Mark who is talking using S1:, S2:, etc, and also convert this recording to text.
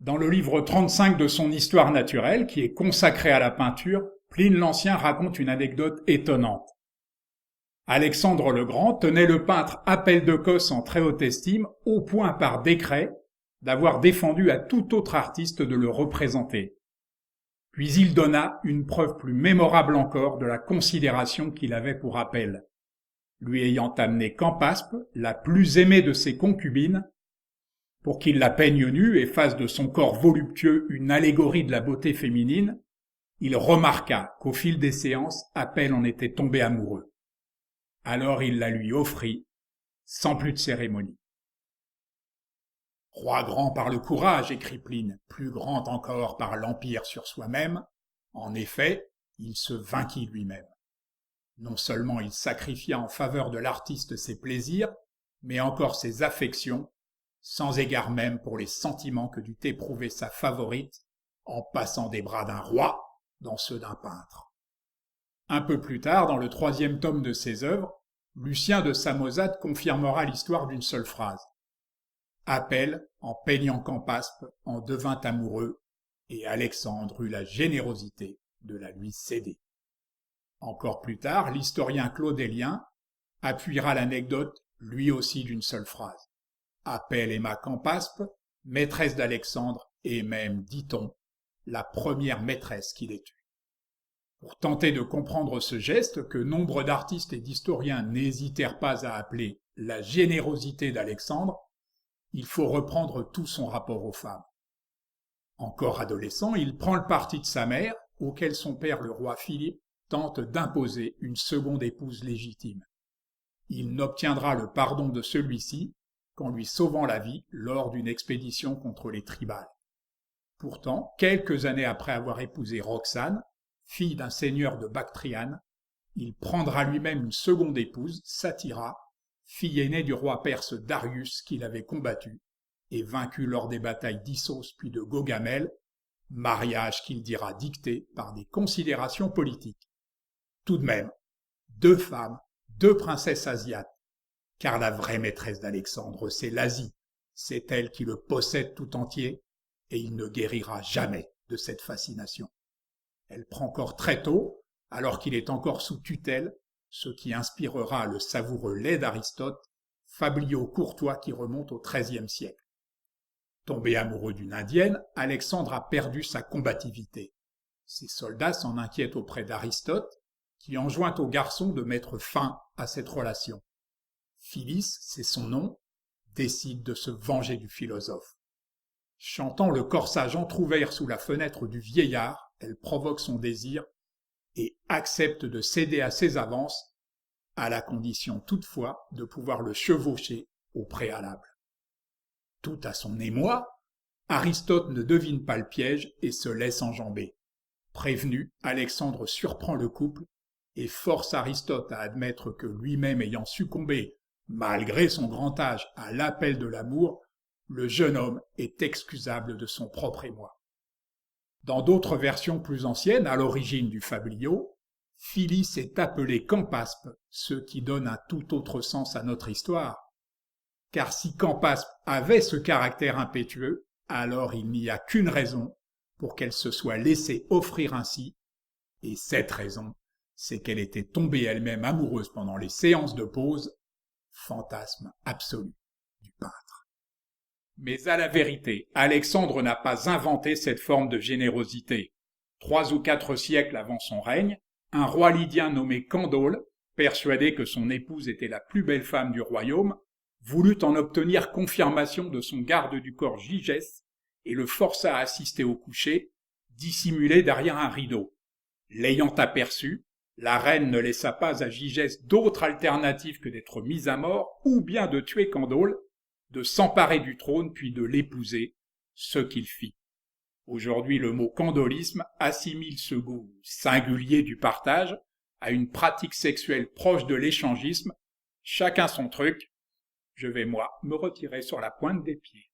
S1: Dans le livre 35 de son Histoire naturelle, qui est consacré à la peinture, Pline l'Ancien raconte une anecdote étonnante. Alexandre le Grand tenait le peintre Apelle de Cos en très haute estime, au point par décret d'avoir défendu à tout autre artiste de le représenter. Puis il donna une preuve plus mémorable encore de la considération qu'il avait pour Apelle. Lui ayant amené Campaspe, la plus aimée de ses concubines, pour qu'il la peigne nue et fasse de son corps voluptueux une allégorie de la beauté féminine, il remarqua qu'au fil des séances, Apelle en était tombé amoureux. Alors il la lui offrit, sans plus de cérémonie. Roi grand par le courage, écrit Pline, plus grand encore par l'empire sur soi-même, en effet, il se vainquit lui-même. Non seulement il sacrifia en faveur de l'artiste ses plaisirs, mais encore ses affections, sans égard même pour les sentiments que dut éprouver sa favorite en passant des bras d'un roi dans ceux d'un peintre. Un peu plus tard, dans le 3e tome de ses œuvres, Lucien de Samosate confirmera l'histoire d'une seule phrase. Apelle, en peignant Campaspe, en devint amoureux, et Alexandre eut la générosité de la lui céder. Encore plus tard, l'historien Claude Élien appuiera l'anecdote, lui aussi d'une seule phrase. Apelle aima Campaspe, maîtresse d'Alexandre, et même, dit-on, la première maîtresse qu'il ait eue. Pour tenter de comprendre ce geste que nombre d'artistes et d'historiens n'hésitèrent pas à appeler la générosité d'Alexandre, il faut reprendre tout son rapport aux femmes. Encore adolescent, il prend le parti de sa mère, auquel son père, le roi Philippe, tente d'imposer une seconde épouse légitime. Il n'obtiendra le pardon de celui-ci qu'en lui sauvant la vie lors d'une expédition contre les Tribales. Pourtant, quelques années après avoir épousé Roxane, fille d'un seigneur de Bactriane, il prendra lui-même une seconde épouse, Satyra, fille aînée du roi perse Darius qu'il avait combattu et vaincu lors des batailles d'Issos puis de Gaugamel, mariage qu'il dira dicté par des considérations politiques. Tout de même, 2 femmes, 2 princesses asiates, car la vraie maîtresse d'Alexandre, c'est l'Asie, c'est elle qui le possède tout entier, et il ne guérira jamais de cette fascination. Elle prend corps très tôt, alors qu'il est encore sous tutelle, ce qui inspirera le savoureux lait d'Aristote, fabliau courtois qui remonte au XIIIe siècle. Tombé amoureux d'une indienne, Alexandre a perdu sa combativité. Ses soldats s'en inquiètent auprès d'Aristote, qui enjoint au garçon de mettre fin à cette relation. Phyllis, c'est son nom, décide de se venger du philosophe. Chantant le corsage entr'ouvert sous la fenêtre du vieillard, elle provoque son désir et accepte de céder à ses avances, à la condition toutefois de pouvoir le chevaucher au préalable. Tout à son émoi, Aristote ne devine pas le piège et se laisse enjamber. Prévenu, Alexandre surprend le couple et force Aristote à admettre que lui-même ayant succombé, malgré son grand âge, à l'appel de l'amour, le jeune homme est excusable de son propre émoi. Dans d'autres versions plus anciennes, à l'origine du fabliau, Phyllis est appelée Campaspe, ce qui donne un tout autre sens à notre histoire. Car si Campaspe avait ce caractère impétueux, alors il n'y a qu'une raison pour qu'elle se soit laissée offrir ainsi, et cette raison, c'est qu'elle était tombée elle-même amoureuse pendant les séances de pose, fantasme absolu du peintre. Mais à la vérité, Alexandre n'a pas inventé cette forme de générosité. 3 ou 4 siècles avant son règne, un roi lydien nommé Candole, persuadé que son épouse était la plus belle femme du royaume, voulut en obtenir confirmation de son garde du corps Gygès et le força à assister au coucher, dissimulé derrière un rideau. L'ayant aperçu, la reine ne laissa pas à Gygès d'autre alternative que d'être mise à mort ou bien de tuer Candole, de s'emparer du trône puis de l'épouser, ce qu'il fit. Aujourd'hui, le mot candolisme assimile ce goût singulier du partage à une pratique sexuelle proche de l'échangisme. Chacun son truc. Je vais, moi, me retirer sur la pointe des pieds.